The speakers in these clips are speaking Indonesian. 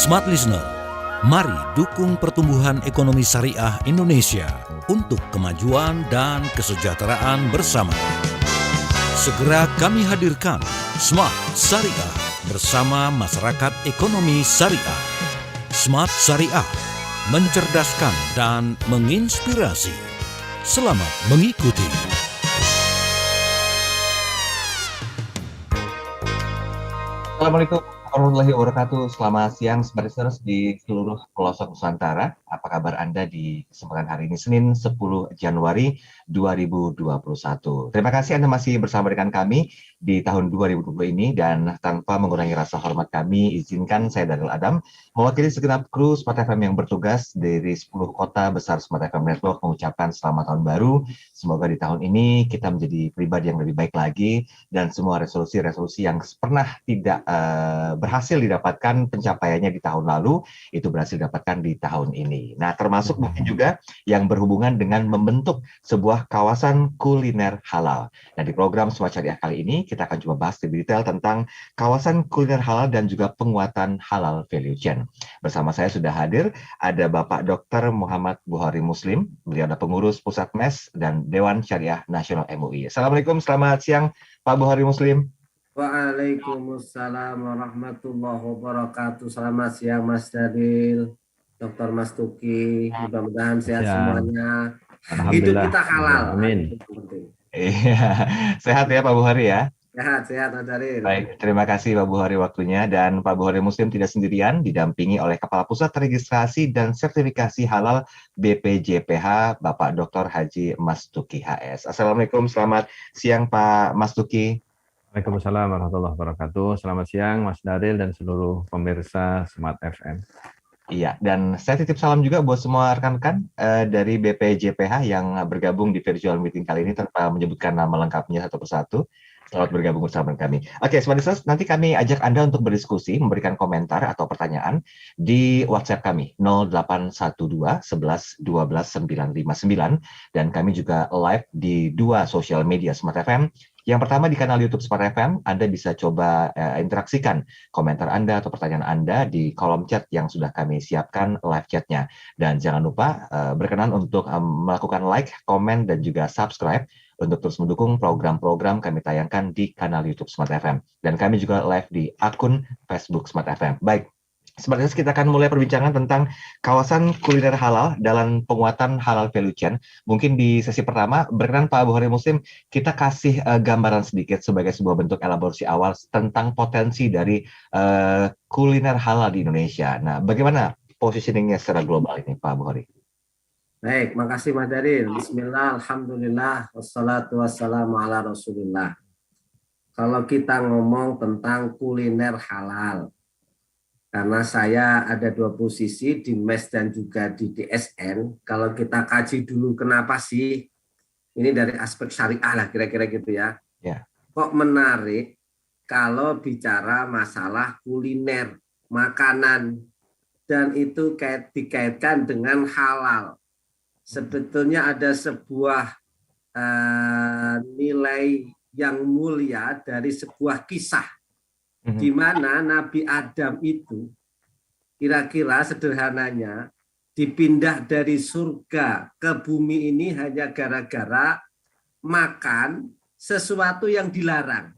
Smart Listener, mari dukung pertumbuhan ekonomi syariah Indonesia untuk kemajuan dan kesejahteraan bersama. Segera kami hadirkan Smart Syariah bersama masyarakat ekonomi syariah. Smart Syariah, mencerdaskan dan menginspirasi. Selamat mengikuti. Assalamualaikum warahmatullahi wabarakatuh. Selamat siang Smartlisteners di seluruh pelosok Nusantara. Apa kabar Anda di kesempatan hari ini, Senin 10 Januari 2021. Terima kasih Anda masih bersama dengan kami di tahun 2020 ini, dan tanpa mengurangi rasa hormat kami, izinkan saya Daryl Adam mewakili segenap kru Smart FM yang bertugas dari 10 kota besar Smart FM Network mengucapkan selamat tahun baru. Semoga di tahun ini kita menjadi pribadi yang lebih baik lagi, dan semua resolusi-resolusi yang pernah tidak berhasil didapatkan pencapaiannya di tahun lalu, itu berhasil didapatkan di tahun ini. Nah, termasuk mungkin juga yang berhubungan dengan membentuk sebuah kawasan kuliner halal. Nah, di program Smart Syariah kali ini, kita akan coba bahas lebih detail tentang kawasan kuliner halal dan juga penguatan halal value chain. Bersama saya sudah hadir, ada Bapak Dr. Muhammad Buhari Muslim, beliau adalah pengurus Pusat MES dan Dewan Syariah Nasional MUI. Assalamualaikum, selamat siang Pak Buhari Muslim. Waalaikumsalam warahmatullahi wabarakatuh. Selamat siang Mas Daryl, Dr. Mas Tuki. Mudah-mudahan sehat semuanya. Hidup kita halal. Amin. Iya, sehat ya Pak Buhari ya. Sehat Mas Daryl. Baik, terima kasih Pak Buhari waktunya, dan Pak Buhari Muslim tidak sendirian, didampingi oleh Kepala Pusat Registrasi dan Sertifikasi Halal BPJPH, Bapak Dr. Haji Mas Tuki HS. Assalamualaikum, selamat siang Pak Mas Tuki. Waalaikumsalam warahmatullahi wabarakatuh. Selamat siang Mas Daryl dan seluruh pemirsa Smart FM. Iya, dan saya titip salam juga buat semua rekan-rekan dari BPJPH yang bergabung di virtual meeting kali ini tanpa menyebutkan nama lengkapnya satu persatu. Selamat bergabung bersama kami. Oke, Smartlisteners, nanti kami ajak Anda untuk berdiskusi, memberikan komentar atau pertanyaan di WhatsApp kami 0812 11 12 959, dan kami juga live di dua sosial media Smart FM. Yang pertama di kanal YouTube Smart FM, Anda bisa coba interaksikan komentar Anda atau pertanyaan Anda di kolom chat yang sudah kami siapkan live chatnya. Dan jangan lupa berkenan untuk melakukan like, komen, dan juga subscribe untuk terus mendukung program-program kami tayangkan di kanal YouTube Smart FM. Dan kami juga live di akun Facebook Smart FM. Baik, sebenarnya kita akan mulai perbincangan tentang kawasan kuliner halal dalam penguatan halal value chain. Mungkin di sesi pertama, berkenan Pak Buhari Muslim, kita kasih gambaran sedikit sebagai sebuah bentuk elaborasi awal tentang potensi dari kuliner halal di Indonesia. Nah, bagaimana positioningnya secara global ini Pak Buhari? Baik, makasih Mas Daryl. Bismillah, alhamdulillah, wassalatu wassalamu ala rasulillah. Kalau kita ngomong tentang kuliner halal, karena saya ada dua posisi di MES dan juga di DSN. Kalau kita kaji dulu kenapa sih, ini dari aspek syariah lah kira-kira gitu ya. Kok menarik kalau bicara masalah kuliner, makanan, dan itu dikaitkan dengan halal. Sebetulnya ada sebuah nilai yang mulia dari sebuah kisah, di mana Nabi Adam itu kira-kira sederhananya dipindah dari surga ke bumi ini hanya gara-gara makan sesuatu yang dilarang.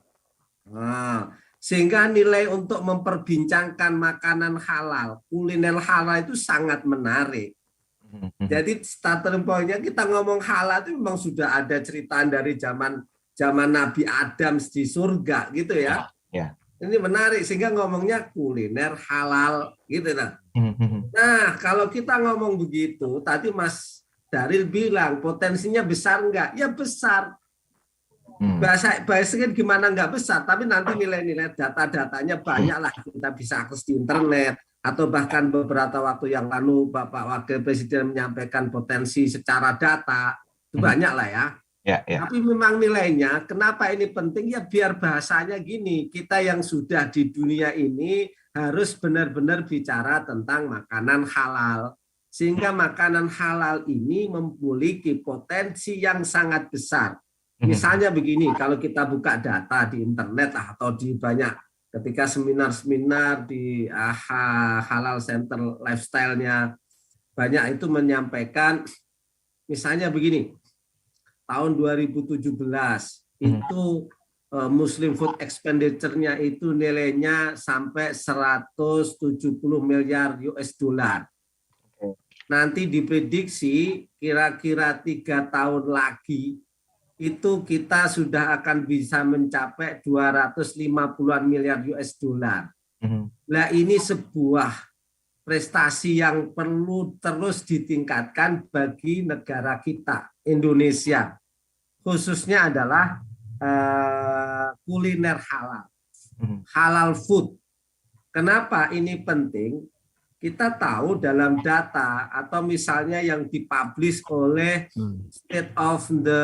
Sehingga nilai untuk memperbincangkan makanan halal, kuliner halal itu sangat menarik. Jadi starting point-nya kita ngomong halal itu memang sudah ada cerita dari zaman Nabi Adam di surga gitu ya. Ini menarik sehingga ngomongnya kuliner halal gitu nah. Nah, kalau kita ngomong begitu, tadi Mas Daryl bilang potensinya besar enggak? Ya besar. Bahasanya gimana enggak besar, tapi nanti nilai-nilai data-datanya banyak lah, kita bisa akses di internet, atau bahkan beberapa waktu yang lalu Bapak Wakil Presiden menyampaikan potensi secara data, itu banyak lah ya. Tapi memang nilainya, kenapa ini penting? Ya biar bahasanya gini, kita yang sudah di dunia ini harus benar-benar bicara tentang makanan halal. Sehingga makanan halal ini memiliki potensi yang sangat besar. Misalnya begini, kalau kita buka data di internet atau di banyak ketika seminar-seminar di Halal Center Lifestyle-nya banyak itu menyampaikan, misalnya begini, tahun 2017 itu Muslim food expenditure-nya itu nilainya sampai 170 miliar US dollar. Nanti diprediksi kira-kira 3 tahun lagi itu kita sudah akan bisa mencapai 250-an miliar US dollar. Nah, ini sebuah prestasi yang perlu terus ditingkatkan bagi negara kita, Indonesia. Khususnya adalah kuliner halal, halal food. Kenapa ini penting? Kita tahu dalam data atau misalnya yang dipublish oleh State of the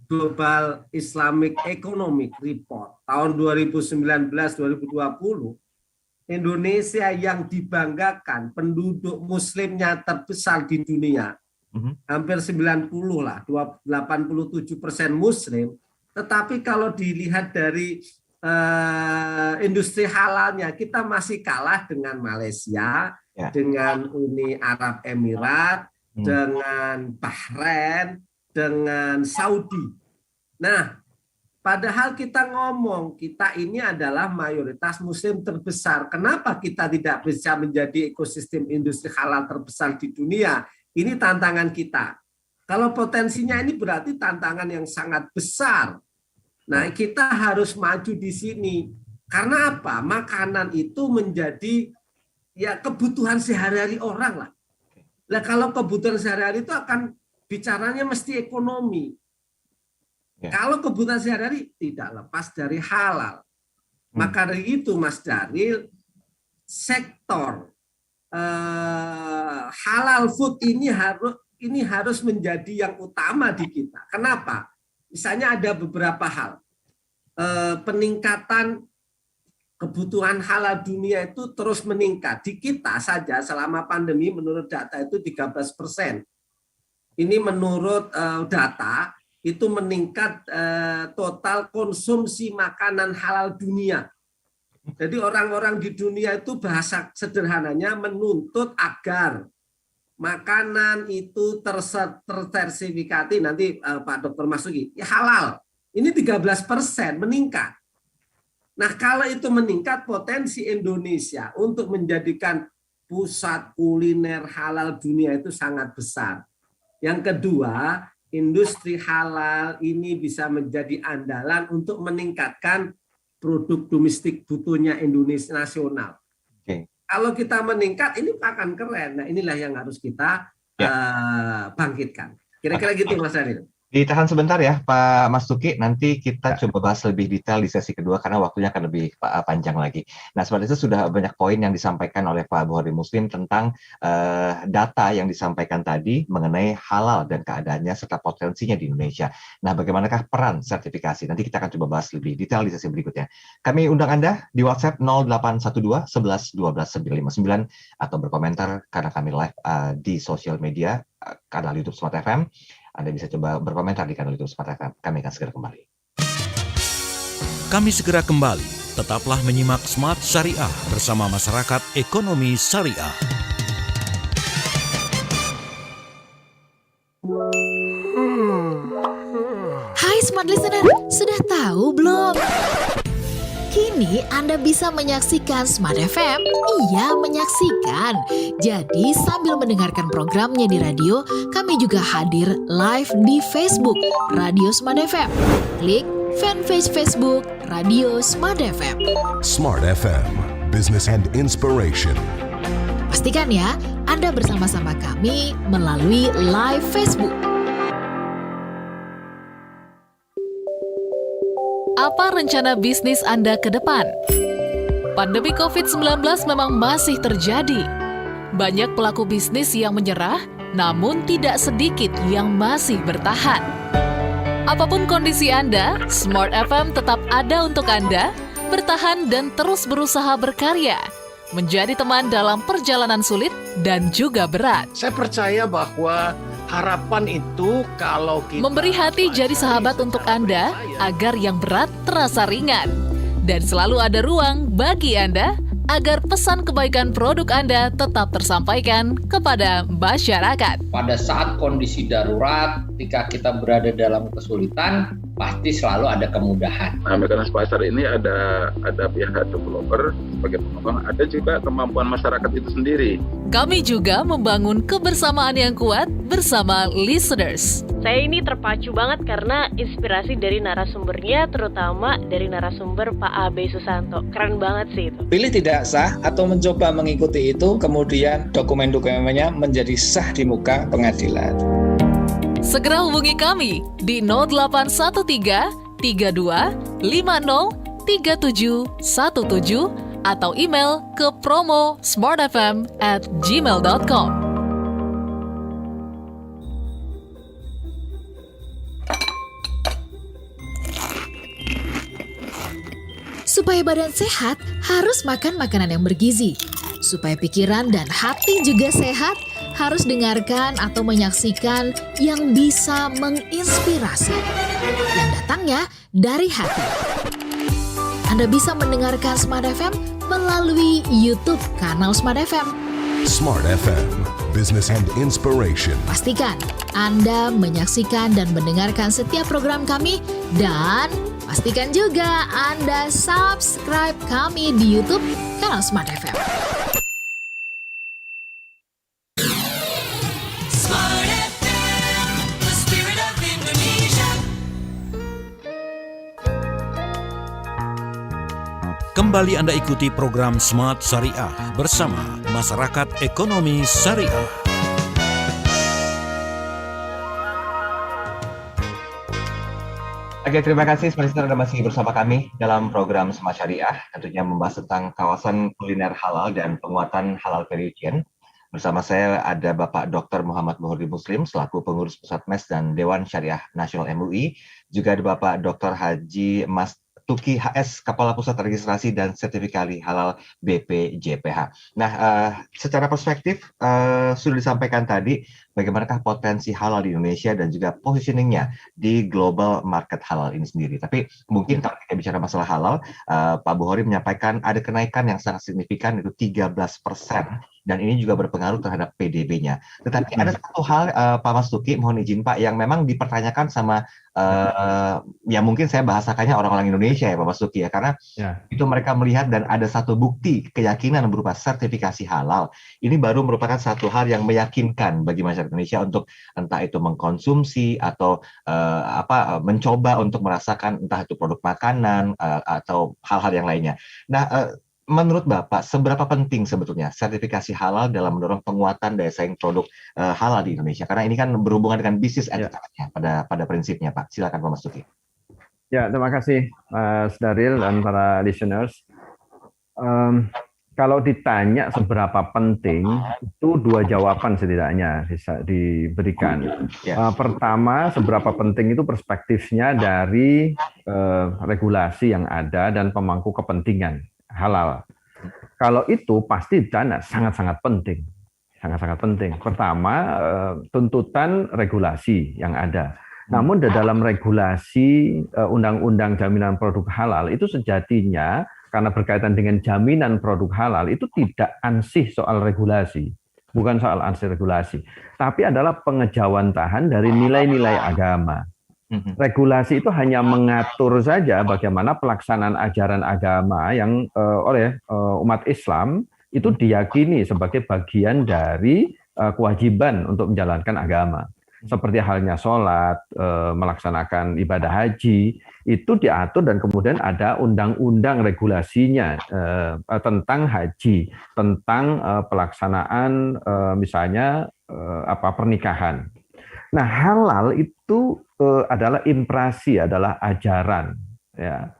Global Islamic Economic Report tahun 2019-2020, Indonesia yang dibanggakan penduduk muslimnya terbesar di dunia, hampir 90 lah, 87% muslim. Tetapi kalau dilihat dari industri halalnya, kita masih kalah dengan Malaysia, dengan Uni Arab Emirat, dengan Bahrain, dengan Saudi. Nah, padahal kita ngomong, kita ini adalah mayoritas muslim terbesar. Kenapa kita tidak bisa menjadi ekosistem industri halal terbesar di dunia? Ini tantangan kita. Kalau potensinya ini berarti tantangan yang sangat besar. Nah, kita harus maju di sini. Karena apa? Makanan itu menjadi ya kebutuhan sehari-hari orang lah. Nah, kalau kebutuhan sehari-hari itu akan bicaranya mesti ekonomi. Kalau kebutuhan sehari-hari tidak lepas dari halal. Maka dari itu, Mas Daril, sektor halal food ini harus menjadi yang utama di kita. Kenapa? Misalnya ada beberapa hal. Peningkatan kebutuhan halal dunia itu terus meningkat. Di kita saja selama pandemi menurut data itu 13%. Ini menurut data itu meningkat total konsumsi makanan halal dunia. Jadi orang-orang di dunia itu bahasa sederhananya menuntut agar makanan itu tersertifikasi, nanti Pak Dr. Masuki, ya halal. Ini 13% meningkat. Nah, kalau itu meningkat, potensi Indonesia untuk menjadikan pusat kuliner halal dunia itu sangat besar. Yang kedua, industri halal ini bisa menjadi andalan untuk meningkatkan produk domestik brutonya Indonesia nasional. Kalau kita meningkat, ini akan keren. Nah, inilah yang harus kita bangkitkan. Kira-kira gitu, Mas Daril. Ditahan sebentar ya, Pak Mas Tuki. Nanti kita coba bahas lebih detail di sesi kedua karena waktunya akan lebih panjang lagi. Nah, seperti itu sudah banyak poin yang disampaikan oleh Pak Bukhari Muslim tentang data yang disampaikan tadi mengenai halal dan keadaannya serta potensinya di Indonesia. Nah, bagaimanakah peran sertifikasi? Nanti kita akan coba bahas lebih detail di sesi berikutnya. Kami undang Anda di WhatsApp 0812 11 12 959 atau berkomentar karena kami live di sosial media kanal YouTube Smart FM. Anda bisa coba berkomentar di kanal YouTube Smart FM. Kami akan segera kembali. Kami segera kembali. Tetaplah menyimak Smart Syariah bersama Masyarakat Ekonomi Syariah. Hai Smart Listener, sudah tahu belum? Kini Anda bisa menyaksikan Smart FM. Iya, menyaksikan. Jadi sambil mendengarkan programnya di radio, kami juga hadir live di Facebook Radio Smart FM. Klik fanpage Facebook Radio Smart FM. Smart FM, Business and Inspiration. Pastikan ya, Anda bersama-sama kami melalui live Facebook. Apa rencana bisnis Anda ke depan? Pandemi COVID-19 memang masih terjadi. Banyak pelaku bisnis yang menyerah, namun tidak sedikit yang masih bertahan. Apapun kondisi Anda, Smart FM tetap ada untuk Anda, bertahan dan terus berusaha berkarya, menjadi teman dalam perjalanan sulit dan juga berat. Saya percaya bahwa harapan itu kalau kita memberi hati jadi sahabat untuk Anda agar yang berat terasa ringan. Dan selalu ada ruang bagi Anda agar pesan kebaikan produk Anda tetap tersampaikan kepada masyarakat. Pada saat kondisi darurat, ketika kita berada dalam kesulitan, pasti selalu ada kemudahan. Nah, mekanisme pasar ini ada pihak developer sebagai pengembang, ada juga kemampuan masyarakat itu sendiri. Kami juga membangun kebersamaan yang kuat bersama listeners. Saya ini terpacu banget karena inspirasi dari narasumbernya, terutama dari narasumber Pak Abe Susanto. Keren banget sih itu. Pilih tidak sah atau mencoba mengikuti itu, kemudian dokumen-dokumennya menjadi sah di muka pengadilan. Segera hubungi kami di 0813 32 50 3717 atau email ke promo@smartfm@gmail.com. Supaya badan sehat, harus makan makanan yang bergizi. Supaya pikiran dan hati juga sehat, harus dengarkan atau menyaksikan yang bisa menginspirasi. Yang datangnya dari hati. Anda bisa mendengarkan Smart FM melalui YouTube kanal Smart FM. Smart FM, Business and Inspiration. Pastikan Anda menyaksikan dan mendengarkan setiap program kami dan pastikan juga Anda subscribe kami di YouTube kanal Smart FM. Kembali Anda ikuti program Smart Syariah bersama Masyarakat Ekonomi Syariah. Oke, terima kasih Smart Anda masih bersama kami dalam program Smart Syariah, tentunya membahas tentang kawasan kuliner halal dan penguatan halal value chain. Bersama saya ada Bapak Dr. Muhammad Bukhari Muslim selaku pengurus Pusat MES dan Dewan Syariah Nasional MUI, juga ada Bapak Dr. Haji Mas Tuki HS, Kepala Pusat Registrasi dan Sertifikasi Halal BPJPH. Nah, secara perspektif sudah disampaikan tadi bagaimanakah potensi halal di Indonesia dan juga positioningnya di global market halal ini sendiri. Tapi mungkin kalau kita bicara masalah halal, Pak Bukhari menyampaikan ada kenaikan yang sangat signifikan, itu 13%. Dan ini juga berpengaruh terhadap PDB-nya. Tetapi ada satu hal, Pak Mas Tuki, mohon izin Pak, yang memang dipertanyakan sama, ya mungkin saya bahasakannya orang-orang Indonesia ya Pak Mas Tuki ya, karena itu mereka melihat dan ada satu bukti keyakinan berupa sertifikasi halal. Ini baru merupakan satu hal yang meyakinkan bagi masyarakat Indonesia untuk entah itu mengkonsumsi atau mencoba untuk merasakan entah itu produk makanan atau hal-hal yang lainnya. Nah, menurut Bapak, seberapa penting sebetulnya sertifikasi halal dalam mendorong penguatan daya saing produk halal di Indonesia? Karena ini kan berhubungan dengan bisnis entitasnya pada prinsipnya, Pak. Silakan Pak Mas Tuki. Ya, terima kasih Mas Daril dan para listeners. Kalau ditanya seberapa penting, itu dua jawaban setidaknya bisa diberikan. Pertama, seberapa penting itu perspektifnya dari regulasi yang ada dan pemangku kepentingan halal. Kalau itu pasti dana sangat-sangat penting. Sangat-sangat penting. Pertama, tuntutan regulasi yang ada. Namun di dalam regulasi Undang-Undang Jaminan Produk Halal itu sejatinya karena berkaitan dengan jaminan produk halal itu tidak ansih soal regulasi. Bukan soal ansih regulasi, tapi adalah pengejawantahan dari nilai-nilai agama. Regulasi itu hanya mengatur saja bagaimana pelaksanaan ajaran agama yang oleh umat Islam itu diyakini sebagai bagian dari kewajiban untuk menjalankan agama. Seperti halnya sholat, melaksanakan ibadah haji, itu diatur dan kemudian ada undang-undang regulasinya tentang haji, tentang pelaksanaan misalnya pernikahan. Nah, halal itu adalah impresi, adalah ajaran, ya.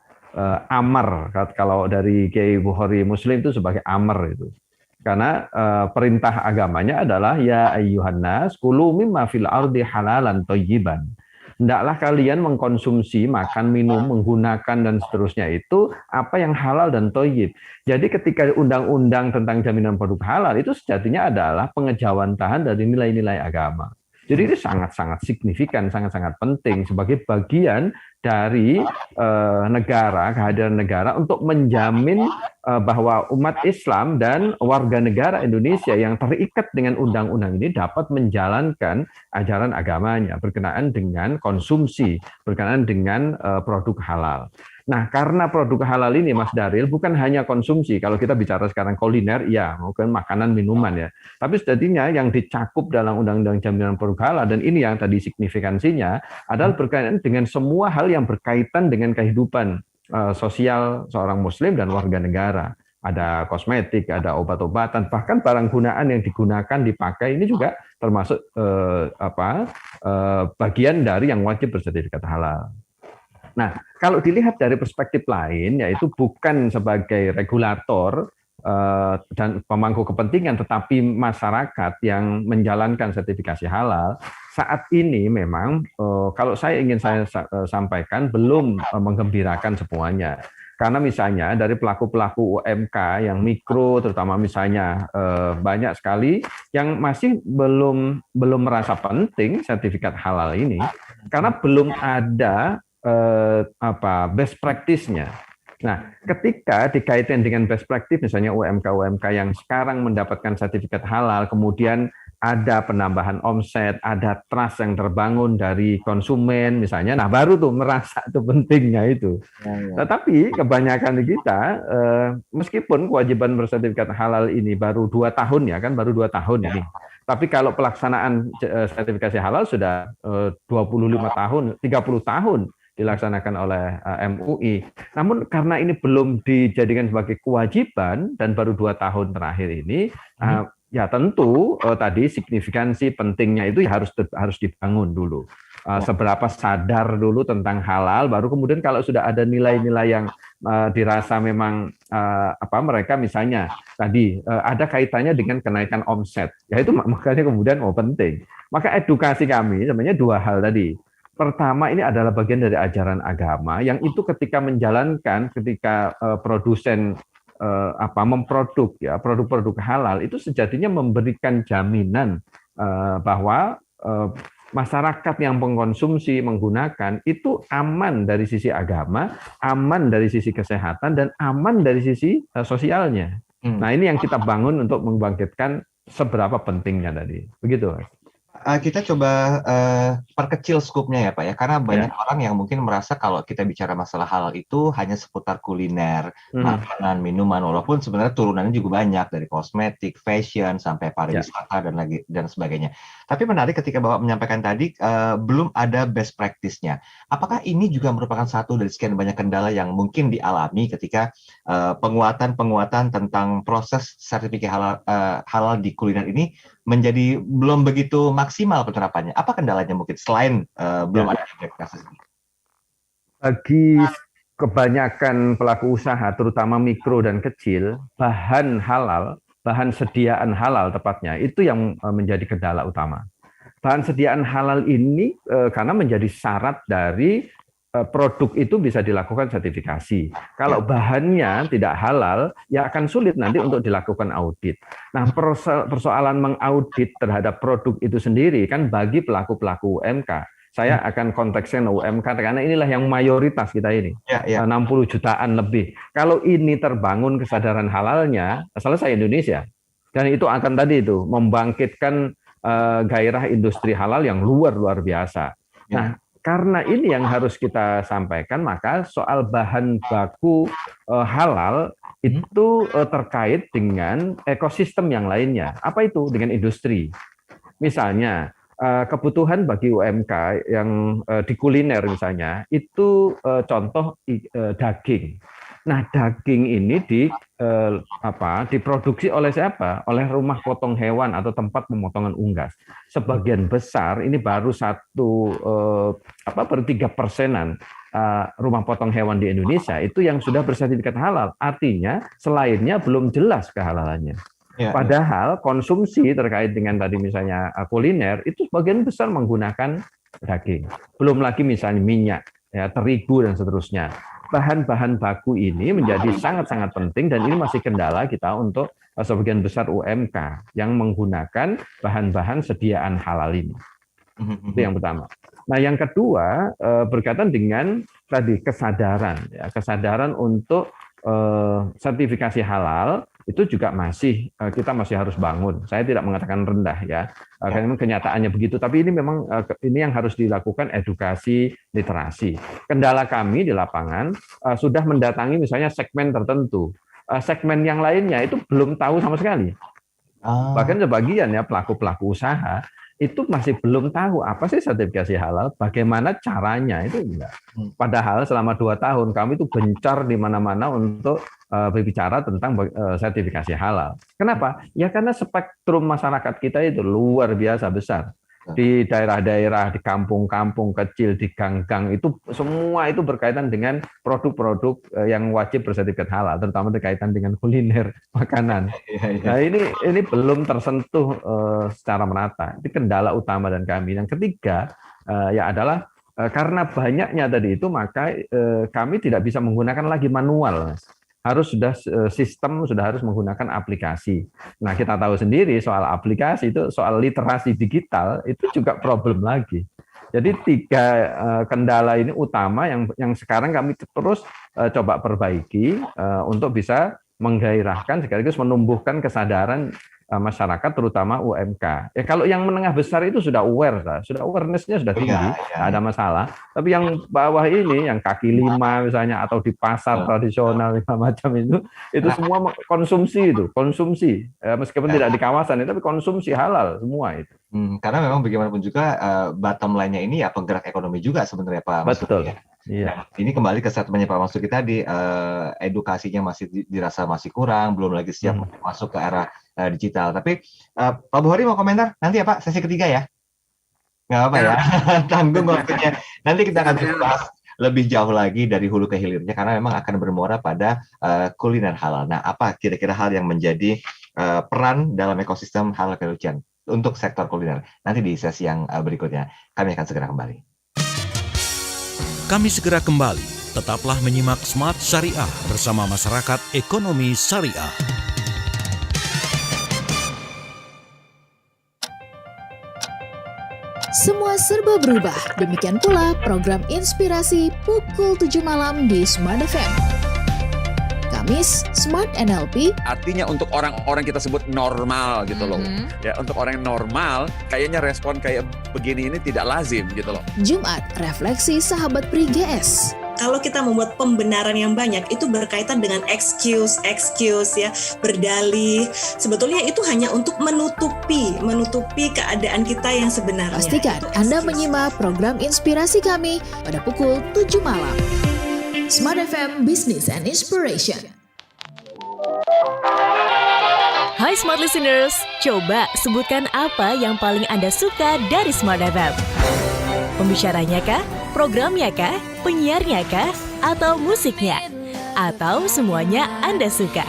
Amar, kalau dari Kiai Bukhari Muslim itu sebagai amar itu. Karena perintah agamanya adalah ya ayyuhan nas kulu mimma fil ardi halalan thayyiban. Hendaklah kalian mengkonsumsi, makan, minum, menggunakan dan seterusnya itu apa yang halal dan thayyib. Jadi ketika undang-undang tentang jaminan produk halal itu sejatinya adalah pengejawantahan dari nilai-nilai agama. Jadi ini sangat-sangat signifikan, sangat-sangat penting sebagai bagian dari negara, kehadiran negara untuk menjamin bahwa umat Islam dan warga negara Indonesia yang terikat dengan undang-undang ini dapat menjalankan ajaran agamanya berkenaan dengan konsumsi, berkenaan dengan produk halal. Nah, karena produk halal ini, Mas Daril, bukan hanya konsumsi. Kalau kita bicara sekarang kuliner, ya, mungkin makanan, minuman ya. Tapi sejatinya yang dicakup dalam Undang-Undang Jaminan Produk Halal, dan ini yang tadi signifikansinya, adalah berkaitan dengan semua hal yang berkaitan dengan kehidupan sosial seorang Muslim dan warga negara. Ada kosmetik, ada obat-obatan, bahkan barang gunaan yang digunakan, dipakai, ini juga termasuk bagian dari yang wajib bersertifikat halal. Nah, kalau dilihat dari perspektif lain, yaitu bukan sebagai regulator dan pemangku kepentingan, tetapi masyarakat yang menjalankan sertifikasi halal, saat ini memang kalau saya ingin saya sampaikan belum menggembirakan semuanya. Karena misalnya dari pelaku-pelaku UMK yang mikro, terutama misalnya banyak sekali yang masih belum merasa penting sertifikat halal ini, karena belum ada best practice-nya. Nah, ketika dikaitkan dengan best practice, misalnya UMK yang sekarang mendapatkan sertifikat halal, kemudian ada penambahan omset, ada trust yang terbangun dari konsumen, misalnya, nah baru tuh merasa tuh pentingnya itu. Tetapi kebanyakan kita, meskipun kewajiban bersertifikat halal ini baru 2 tahun ya, kan baru 2 tahun ini. Tapi kalau pelaksanaan sertifikasi halal sudah 25 tahun, 30 tahun dilaksanakan oleh MUI. Namun karena ini belum dijadikan sebagai kewajiban dan baru 2 tahun terakhir ini, ya tentu tadi signifikansi pentingnya itu harus dibangun dulu. Seberapa sadar dulu tentang halal, baru kemudian kalau sudah ada nilai-nilai yang dirasa memang mereka misalnya tadi ada kaitannya dengan kenaikan omset, ya itu makanya kemudian penting. Maka edukasi kami sebenarnya 2 hal tadi. Pertama, ini adalah bagian dari ajaran agama yang itu ketika menjalankan, ketika produsen memproduk ya produk-produk halal itu sejatinya memberikan jaminan bahwa masyarakat yang mengkonsumsi, menggunakan itu aman dari sisi agama, aman dari sisi kesehatan, dan aman dari sisi sosialnya. Nah, ini yang kita bangun untuk membangkitkan seberapa pentingnya tadi. Begitu, Mas. Kita coba perkecil skupnya ya Pak ya, karena banyak orang yang mungkin merasa kalau kita bicara masalah halal itu hanya seputar kuliner, makanan, minuman, walaupun sebenarnya turunannya juga banyak dari kosmetik, fashion, sampai pariwisata dan sebagainya. Tapi menarik ketika Bapak menyampaikan tadi belum ada best practice-nya. Apakah ini juga merupakan satu dari sekian banyak kendala yang mungkin dialami ketika penguatan tentang proses sertifikasi halal di kuliner ini menjadi belum begitu maksimal penerapannya? Apa kendalanya mungkin selain belum ada implementasi? Bagi kebanyakan pelaku usaha, terutama mikro dan kecil, bahan halal, bahan sediaan halal tepatnya, itu yang menjadi kendala utama. Bahan sediaan halal ini karena menjadi syarat dari produk itu bisa dilakukan sertifikasi. Kalau bahannya tidak halal, ya akan sulit nanti untuk dilakukan audit. Nah, persoalan mengaudit terhadap produk itu sendiri kan bagi pelaku-pelaku UMK. Saya akan konteksnya UMK karena inilah yang mayoritas kita ini, 60 jutaan lebih. Kalau ini terbangun kesadaran halalnya, selesai Indonesia. Dan itu akan tadi itu membangkitkan gairah industri halal yang luar biasa. Nah, karena ini yang harus kita sampaikan, maka soal bahan baku halal itu terkait dengan ekosistem yang lainnya. Apa itu? Dengan industri. Misalnya, kebutuhan bagi UMK yang di kuliner misalnya, itu contoh daging. Nah, daging ini diproduksi oleh siapa? Oleh rumah potong hewan atau tempat pemotongan unggas. Sebagian besar ini baru 3%-an rumah potong hewan di Indonesia itu yang sudah bersertifikat halal. Artinya selainnya belum jelas kehalalannya. Padahal konsumsi terkait dengan tadi misalnya kuliner itu sebagian besar menggunakan daging. Belum lagi misalnya minyak, ya, terigu dan seterusnya. Bahan-bahan baku ini menjadi sangat-sangat penting dan ini masih kendala kita untuk sebagian besar UMK yang menggunakan bahan-bahan sediaan halal ini. Itu yang pertama. Nah, yang kedua berkaitan dengan tadi kesadaran untuk sertifikasi halal itu juga kita masih harus bangun. Saya tidak mengatakan rendah ya, karena kenyataannya begitu. Tapi ini memang ini yang harus dilakukan edukasi literasi. Kendala kami di lapangan sudah mendatangi misalnya segmen tertentu, segmen yang lainnya itu belum tahu sama sekali. Bahkan sebagian ya pelaku usaha itu masih belum tahu apa sih sertifikasi halal, bagaimana caranya, itu enggak. Padahal selama 2 tahun kami itu gencar di mana-mana untuk berbicara tentang sertifikasi halal. Kenapa? Ya karena spektrum masyarakat kita itu luar biasa besar. Di daerah-daerah, di kampung-kampung kecil, di gang-gang, itu semua itu berkaitan dengan produk-produk yang wajib bersertifikat halal, terutama berkaitan dengan kuliner, makanan. Nah, ini belum tersentuh secara merata. Itu kendala utama dan kami. Yang ketiga ya adalah karena banyaknya tadi itu, maka kami tidak bisa menggunakan lagi manual. Sistem sudah harus menggunakan aplikasi. Nah, kita tahu sendiri soal aplikasi itu, soal literasi digital itu juga problem lagi. Jadi 3 kendala ini utama yang sekarang kami terus coba perbaiki untuk bisa menggairahkan sekaligus menumbuhkan kesadaran masyarakat terutama UMK. Ya kalau yang menengah besar itu sudah aware, sudah awareness-nya sudah tinggi, nggak ada masalah. Tapi yang bawah ini, yang kaki 5 misalnya atau di pasar tradisional macam itu semua konsumsi meskipun tidak di kawasan itu, tapi konsumsi halal semua itu. Karena memang bagaimanapun juga bottom line-nya ini ya penggerak ekonomi juga sebenarnya Pak Mas. Betul. Iya. Nah, ini kembali ke statementnya Pak Mas Duki tadi, edukasinya masih dirasa masih kurang, belum lagi siap masuk ke era digital. Tapi Pak Buhari mau komentar nanti ya Pak, sesi ketiga ya? Nggak apa ya, tanggung waktunya. Nanti kita akan bahas lebih jauh lagi dari hulu ke hilirnya, karena memang akan bermuara pada kuliner halal. Nah, apa kira-kira hal yang menjadi peran dalam ekosistem halal value chain untuk sektor kuliner? Nanti di sesi yang berikutnya, kami akan segera kembali. Kami segera kembali. Tetaplah menyimak Smart Syariah bersama Masyarakat Ekonomi Syariah. Semua serba berubah. Demikian pula program inspirasi pukul 7 malam di Smart FM. Kamis, Smart NLP. Artinya untuk orang-orang kita sebut normal gitu loh. Ya, untuk orang yang normal, kayaknya respon kayak begini ini tidak lazim gitu loh. Jumat, refleksi sahabat Pri GS. Kalau kita membuat pembenaran yang banyak, itu berkaitan dengan excuse ya, berdalih. Sebetulnya itu hanya untuk menutupi keadaan kita yang sebenarnya. Pastikan Anda menyimak program inspirasi kami pada pukul 7 malam. Smart FM Business and Inspiration. Hai Smart Listeners, coba sebutkan apa yang paling Anda suka dari Smart FM. Pembicaranya kah? Programnya kah? Penyiarnya kah? Atau musiknya? Atau semuanya Anda suka?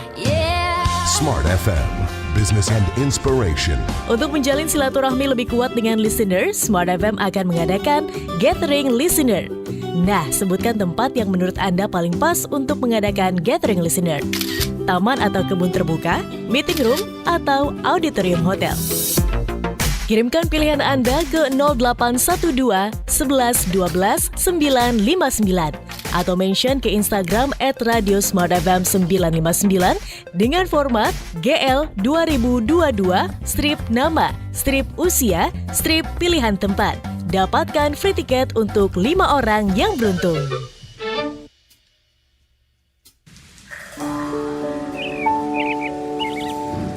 Smart FM, Business and Inspiration. Untuk menjalin silaturahmi lebih kuat dengan listener, Smart FM akan mengadakan Gathering Listener. Nah, sebutkan tempat yang menurut Anda paling pas untuk mengadakan Gathering Listener. Taman atau kebun terbuka, meeting room, atau auditorium hotel. Kirimkan pilihan Anda ke 0812 11 12 959 atau mention ke Instagram @radiosmartfm959 dengan format GL 2022 strip nama, strip usia, strip pilihan tempat. Dapatkan free tiket untuk 5 orang yang beruntung.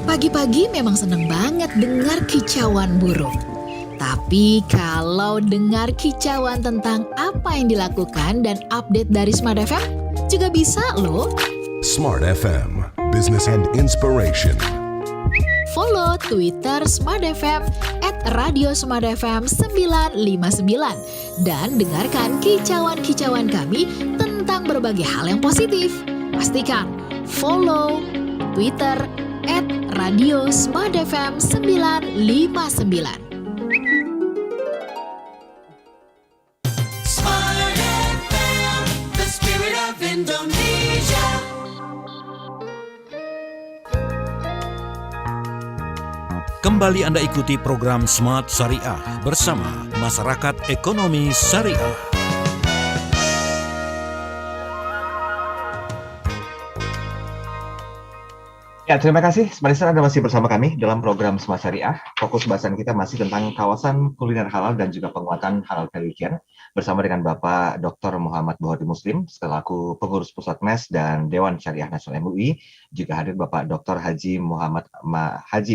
Pagi-pagi memang seneng banget dengar kicauan burung. Tapi kalau dengar kicauan tentang apa yang dilakukan dan update dari Smart FM, juga bisa loh. Smart FM, Business and Inspiration. Follow Twitter Smart FM @radiosmartfm959 dan dengarkan kicauan-kicauan kami tentang berbagai hal yang positif. Pastikan follow Twitter @radiosmartfm959. Smart FM, the spirit of Indonesia. Kembali Anda ikuti program Smart Syariah bersama Masyarakat Ekonomi Syariah. Ya, terima kasih. Smart Listener, Anda masih bersama kami dalam program Smart Syariah. Fokus bahasan kita masih tentang kawasan kuliner halal dan juga penguatan halal value chain bersama dengan Bapak Dr. Muhammad Bukhari Muslim selaku pengurus pusat MES dan Dewan Syariah Nasional MUI. Juga hadir Bapak Dr. Haji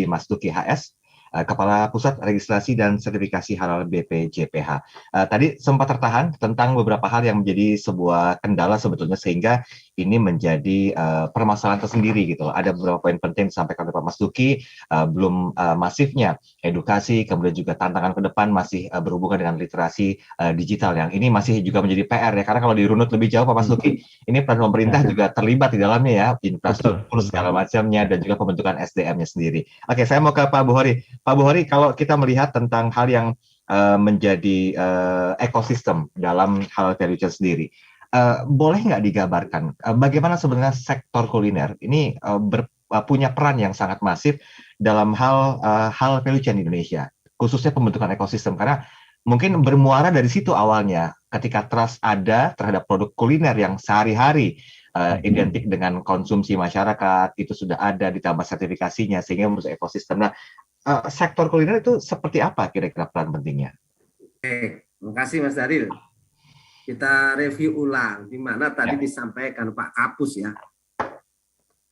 Masduki HS, Kepala Pusat Registrasi dan Sertifikasi Halal BPJPH. Tadi sempat tertahan tentang beberapa hal yang menjadi sebuah kendala sebetulnya sehingga ini menjadi permasalahan tersendiri gitu. Ada beberapa poin penting disampaikan oleh Pak Masduki, belum masifnya edukasi, kemudian juga tantangan ke depan masih berhubungan dengan literasi digital yang ini masih juga menjadi PR ya, karena kalau dirunut lebih jauh Pak Masduki, ini peran pemerintah juga terlibat di dalamnya ya, infrastruktur segala macamnya dan juga pembentukan SDM-nya sendiri. Oke, saya mau ke Pak Bukhari. Pak Bukhari, kalau kita melihat tentang hal yang menjadi ekosistem dalam halal value chain sendiri, boleh nggak digambarkan bagaimana sebenarnya sektor kuliner ini punya peran yang sangat masif dalam hal halal value chain di Indonesia, khususnya pembentukan ekosistem, karena mungkin bermuara dari situ awalnya ketika trust ada terhadap produk kuliner yang sehari-hari identik dengan konsumsi masyarakat, itu sudah ada ditambah sertifikasinya sehingga menjadi ekosistem. Nah, sektor kuliner itu seperti apa kira-kira peran pentingnya? Oke, terima kasih Mas Daril. Kita review ulang, di mana tadi disampaikan Pak Kapus ya.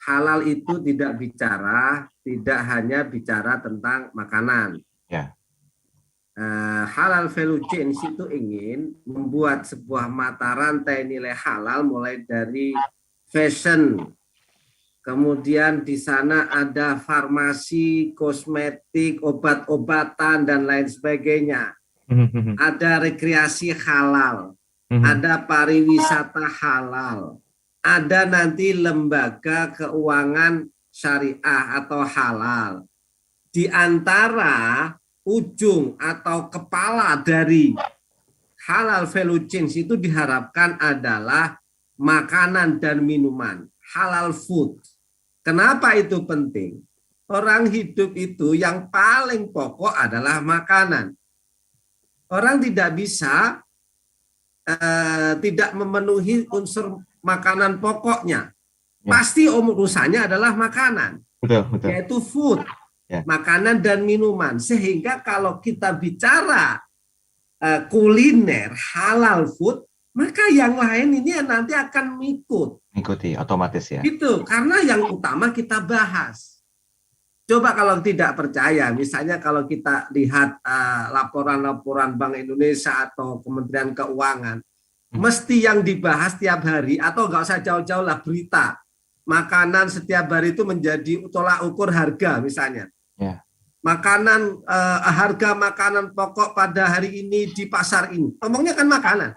Halal itu tidak hanya bicara tentang makanan. Ya. Halal value chain itu ingin membuat sebuah mata rantai nilai halal mulai dari fashion, kemudian di sana ada farmasi, kosmetik, obat-obatan dan lain sebagainya. Ada rekreasi halal. Ada pariwisata halal, ada nanti lembaga keuangan syariah atau halal. Di antara ujung atau kepala dari halal value chain itu diharapkan adalah makanan dan minuman, halal food. Kenapa itu penting? Orang hidup itu yang paling pokok adalah makanan. Orang tidak bisa tidak memenuhi unsur makanan pokoknya. Pasti urusannya adalah makanan. Betul. Yaitu food, makanan dan minuman. Sehingga kalau kita bicara kuliner halal food, maka yang lain ini nanti akan mengikuti otomatis ya. Itu karena yang utama kita bahas. Coba kalau tidak percaya, misalnya kalau kita lihat laporan-laporan Bank Indonesia atau Kementerian Keuangan, mesti yang dibahas tiap hari atau nggak usah jauh-jauh lah berita. Makanan setiap hari itu menjadi tolak ukur harga misalnya. Makanan harga makanan pokok pada hari ini di pasar ini. Ngomongnya kan makanan.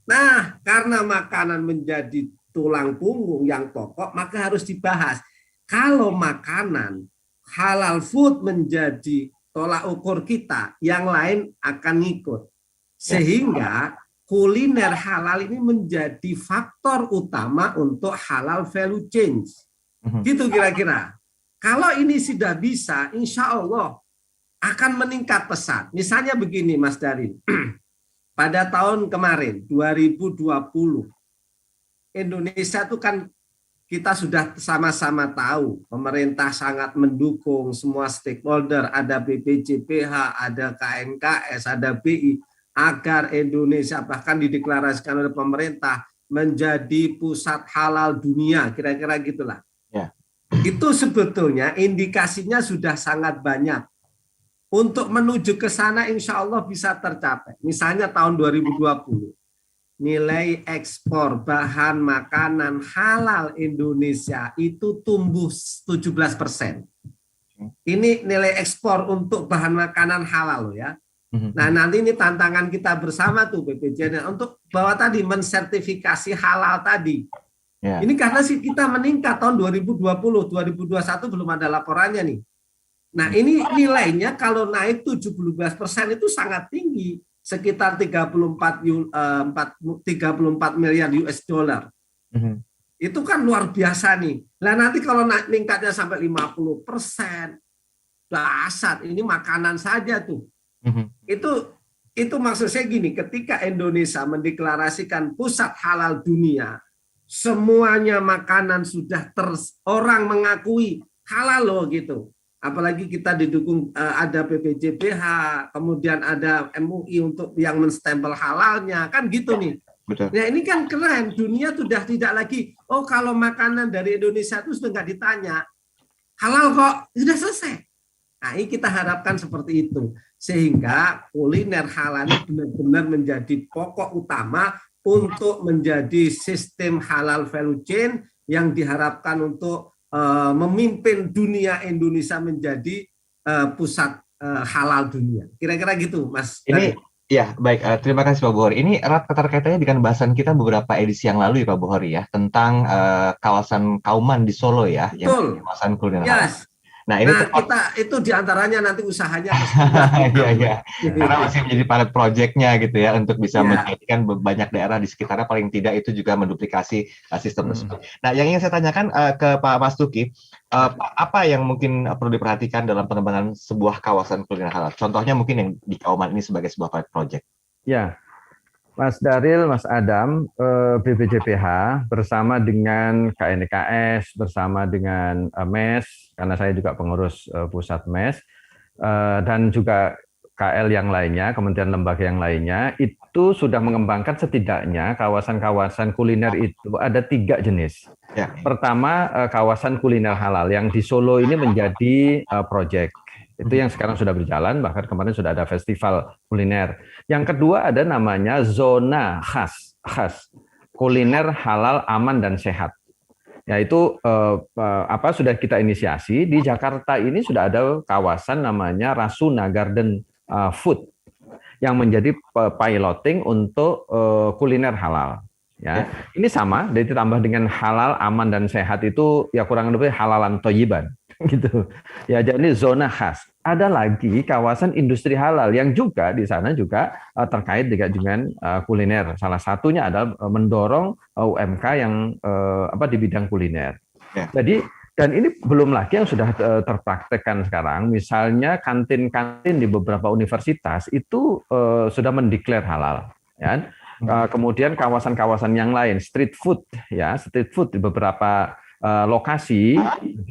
Nah, karena makanan menjadi tulang punggung yang pokok, maka harus dibahas. Kalau makanan halal food menjadi tolak ukur kita, yang lain akan ngikut. Sehingga kuliner halal ini menjadi faktor utama untuk halal value chain. Gitu kira-kira. Kalau ini sudah bisa, insya Allah akan meningkat pesat. Misalnya begini Mas Darin, pada tahun kemarin, 2020, Indonesia itu kan kita sudah sama-sama tahu, pemerintah sangat mendukung semua stakeholder, ada BPJPH, ada KNKS, ada BI, agar Indonesia bahkan dideklarasikan oleh pemerintah menjadi pusat halal dunia, kira-kira gitulah. Itu sebetulnya indikasinya sudah sangat banyak. Untuk menuju ke sana insya Allah bisa tercapai. Misalnya tahun 2020. Nilai ekspor bahan makanan halal Indonesia itu tumbuh 17%. Ini nilai ekspor untuk bahan makanan halal ya. Nah nanti ini tantangan kita bersama tuh BPJS untuk bahwa tadi mensertifikasi halal tadi. Ini karena sih kita meningkat tahun 2020, 2021 belum ada laporannya nih. Nah ini nilainya kalau naik 17% itu sangat tinggi. Sekitar 34 miliar US dollar. Itu kan luar biasa nih. Nah nanti kalau meningkatnya sampai 50%, dasar ini makanan saja tuh. Itu maksud saya gini, ketika Indonesia mendeklarasikan pusat halal dunia, semuanya makanan sudah orang mengakui halal loh gitu. Apalagi kita didukung ada BPJPH, kemudian ada MUI untuk yang menstempel halalnya, kan gitu nih. Betul. Nah ini kan keren, dunia sudah tidak lagi, oh kalau makanan dari Indonesia itu sudah nggak ditanya, halal kok, sudah selesai. Nah ini kita harapkan seperti itu. Sehingga kuliner halal ini benar-benar menjadi pokok utama untuk menjadi sistem halal value chain yang diharapkan untuk memimpin dunia Indonesia menjadi pusat halal dunia. Kira-kira gitu, Mas. Ini ya baik. Terima kasih Pak Buhori. Ini erat keterkaitannya dengan bahasan kita beberapa edisi yang lalu ya Pak Buhori ya, tentang kawasan Kauman di Solo ya, Betul. Yang kawasan kuliner Yes. halal. Nah, ini kita itu diantaranya nanti usahanya iya. Karena masih menjadi pilot project-nya gitu ya, untuk bisa menjadikan banyak daerah di sekitarnya, paling tidak itu juga menduplikasi sistem tersebut. Nah, yang ingin saya tanyakan ke Pak Mas Tuki, apa yang mungkin perlu diperhatikan dalam pengembangan sebuah kawasan kuliner halal? Contohnya mungkin yang di Kauman ini sebagai sebuah pilot project. Ya, Mas Daril, Mas Adam, BPJPH bersama dengan KNKS, bersama dengan MES, karena saya juga pengurus pusat MES, dan juga KL yang lainnya, kementerian lembaga yang lainnya, itu sudah mengembangkan setidaknya kawasan-kawasan kuliner itu ada 3 jenis. Ya. Pertama, kawasan kuliner halal yang di Solo ini menjadi proyek. Itu yang sekarang sudah berjalan, bahkan kemarin sudah ada festival kuliner. Yang kedua ada namanya zona khas kuliner halal aman dan sehat. Yaitu sudah kita inisiasi di Jakarta ini, sudah ada kawasan namanya Rasuna Garden Food yang menjadi piloting untuk kuliner halal. Ya, ini sama, ditambah dengan halal aman dan sehat itu ya kurang lebih halalan toyiban. Gitu ya, jadi zona khas. Ada lagi kawasan industri halal yang juga di sana juga terkait dengan kuliner. Salah satunya adalah mendorong UMK yang di bidang kuliner. Jadi, dan ini belum lagi yang sudah terpraktekkan sekarang, misalnya kantin-kantin di beberapa universitas itu sudah mendeklar halal, ya. Kemudian kawasan-kawasan yang lain, street food di beberapa lokasi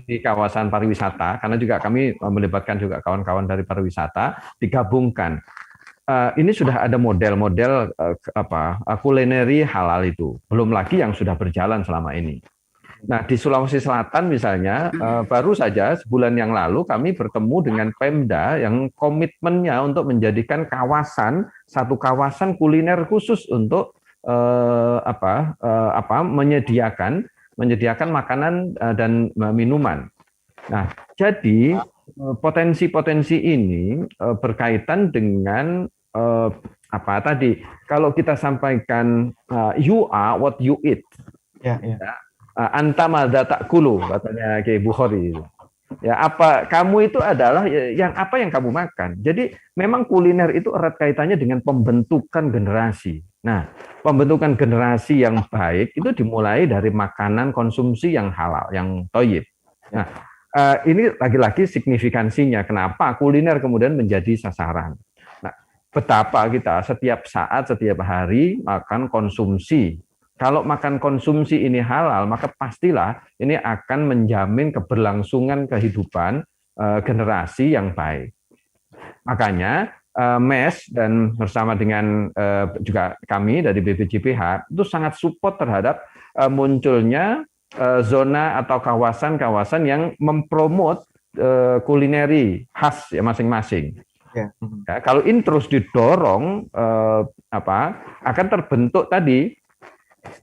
di kawasan pariwisata, karena juga kami melibatkan juga kawan-kawan dari pariwisata, digabungkan. Ini sudah ada model-model kulineri halal itu, belum lagi yang sudah berjalan selama ini. Nah, di Sulawesi Selatan misalnya, baru saja sebulan yang lalu kami bertemu dengan Pemda yang komitmennya untuk menjadikan satu kawasan kuliner khusus untuk menyediakan makanan dan minuman. Nah, jadi potensi-potensi ini berkaitan dengan kalau kita sampaikan you are what you eat. Anta madza ta'kulu, katanya Kiai Bukhari. Ya, kamu itu adalah apa yang kamu makan. Jadi memang kuliner itu erat kaitannya dengan pembentukan generasi. Nah, pembentukan generasi yang baik itu dimulai dari makanan konsumsi yang halal, yang thayyib. Nah, ini lagi-lagi signifikansinya kenapa kuliner kemudian menjadi sasaran. Nah, betapa kita setiap saat, setiap hari makan konsumsi. Kalau makan konsumsi ini halal, maka pastilah ini akan menjamin keberlangsungan kehidupan generasi yang baik. Makanya MES dan bersama dengan juga kami dari BPJPH itu sangat support terhadap munculnya zona atau kawasan-kawasan yang mempromot kulineri khas ya masing-masing. Ya, kalau ini terus didorong, akan terbentuk tadi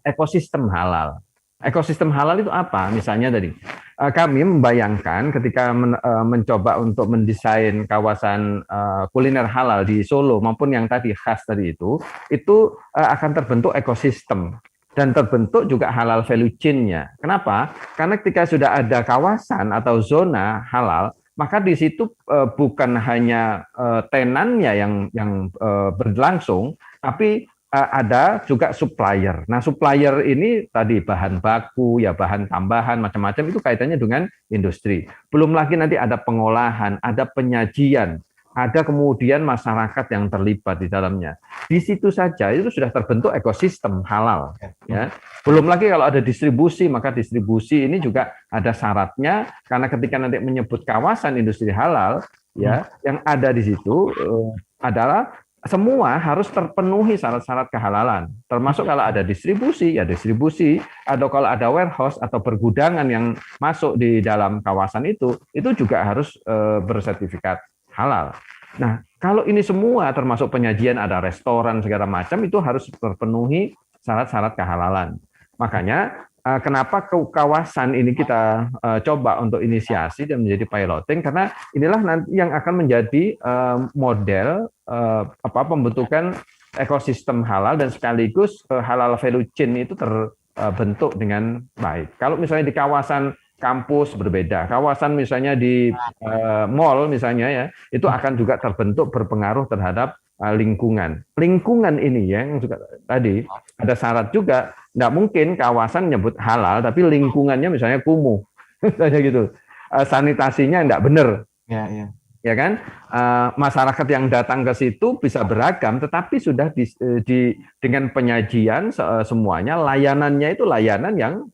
ekosistem halal. Ekosistem halal itu apa? Misalnya tadi, kami membayangkan ketika mencoba untuk mendesain kawasan kuliner halal di Solo maupun yang tadi khas tadi itu akan terbentuk ekosistem dan terbentuk juga halal value chain-nya. Kenapa? Karena ketika sudah ada kawasan atau zona halal, maka di situ bukan hanya tenannya yang berlangsung, tapi ada juga supplier. Nah, supplier ini tadi bahan baku, ya bahan tambahan, macam-macam itu kaitannya dengan industri. Belum lagi nanti ada pengolahan, ada penyajian, ada kemudian masyarakat yang terlibat di dalamnya. Di situ saja itu sudah terbentuk ekosistem halal. Ya. Belum lagi kalau ada distribusi, maka distribusi ini juga ada syaratnya, karena ketika nanti menyebut kawasan industri halal, ya, yang ada di situ adalah semua harus terpenuhi syarat-syarat kehalalan. Termasuk kalau ada distribusi, ya distribusi, atau kalau ada warehouse atau pergudangan yang masuk di dalam kawasan itu juga harus bersertifikat halal. Nah, kalau ini semua termasuk penyajian, ada restoran, segala macam, itu harus terpenuhi syarat-syarat kehalalan. Makanya, kenapa kawasan ini kita coba untuk inisiasi dan menjadi piloting, karena inilah nanti yang akan menjadi model pembentukan ekosistem halal dan sekaligus halal value chain itu terbentuk dengan baik. Kalau misalnya di kawasan kampus berbeda, kawasan misalnya di mall misalnya ya, itu akan juga terbentuk berpengaruh terhadap lingkungan. Lingkungan ini ya, yang juga tadi ada syarat juga, nggak mungkin kawasan nyebut halal tapi lingkungannya misalnya kumuh, misalnya gitu, sanitasinya nggak benar. Ya kan, masyarakat yang datang ke situ bisa beragam, tetapi sudah dengan penyajian semuanya, layanannya itu layanan yang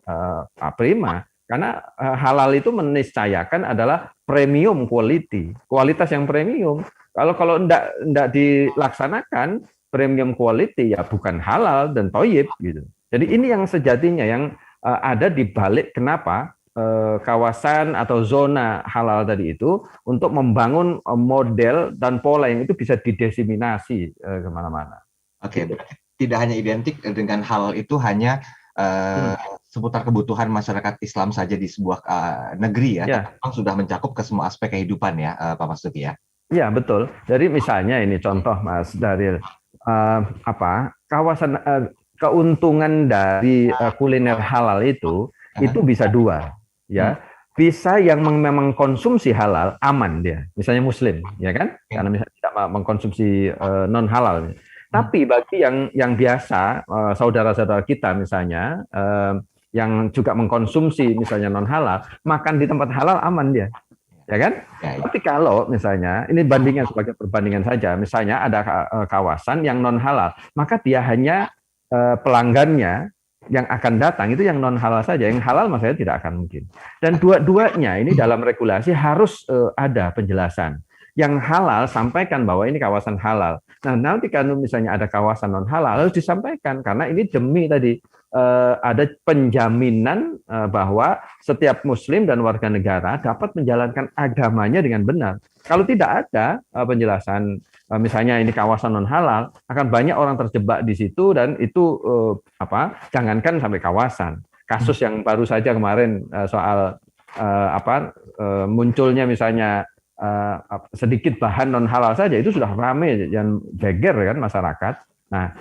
prima, karena halal itu meniscayakan adalah premium quality, kualitas yang premium. Kalau enggak dilaksanakan premium quality, ya bukan halal dan thayyib gitu. Jadi ini yang sejatinya yang ada di balik kenapa kawasan atau zona halal tadi itu untuk membangun model dan pola yang itu bisa didiseminasi kemana-mana. Oke, tidak hanya identik dengan halal itu hanya seputar kebutuhan masyarakat Islam saja di sebuah negeri ya, tapi sudah mencakup ke semua aspek kehidupan ya, Pak Mastuki ya. Iya betul. Jadi misalnya ini contoh Mas Daryl, kawasan keuntungan dari kuliner halal itu bisa dua. Ya, bisa yang memang konsumsi halal aman dia, misalnya Muslim, ya kan? Karena misalnya tidak mengkonsumsi non halal. Tapi bagi yang biasa, saudara-saudara kita misalnya, yang juga mengkonsumsi misalnya non halal, makan di tempat halal aman dia, ya kan? Tapi kalau misalnya ini bandingan sebagai perbandingan saja, misalnya ada kawasan yang non halal, maka dia hanya pelanggannya yang akan datang itu yang non halal saja, yang halal maksudnya tidak akan mungkin. Dan dua-duanya ini dalam regulasi harus ada penjelasan. Yang halal sampaikan bahwa ini kawasan halal. Nah, nanti kalau misalnya ada kawasan non halal harus disampaikan, karena ini demi tadi ada penjaminan bahwa setiap Muslim dan warga negara dapat menjalankan agamanya dengan benar. Kalau tidak ada penjelasan, misalnya ini kawasan non halal, akan banyak orang terjebak di situ dan itu jangankan sampai kawasan. Kasus yang baru saja kemarin soal munculnya misalnya sedikit bahan non halal saja itu sudah ramai dan geger kan masyarakat. Nah,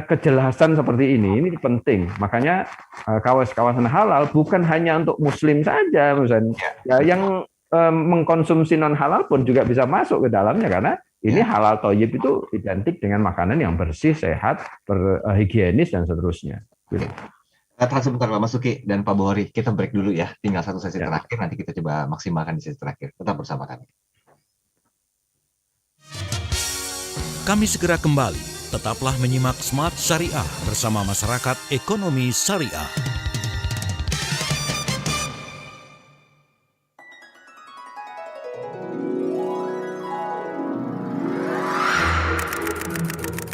kejelasan seperti ini penting. Makanya kawasan halal bukan hanya untuk Muslim saja, misalnya ya, yang mengkonsumsi non halal pun juga bisa masuk ke dalamnya, karena ini halal thayyib itu identik dengan makanan yang bersih, sehat, higienis dan seterusnya. Gitu. Tahan sebentar Pak Mastuki dan Pak Bukhari, kita break dulu ya. Tinggal satu sesi terakhir, nanti kita coba maksimalkan di sesi terakhir. Tetap bersama kami. Kami segera kembali. Tetaplah menyimak Smart Syariah bersama Masyarakat Ekonomi Syariah.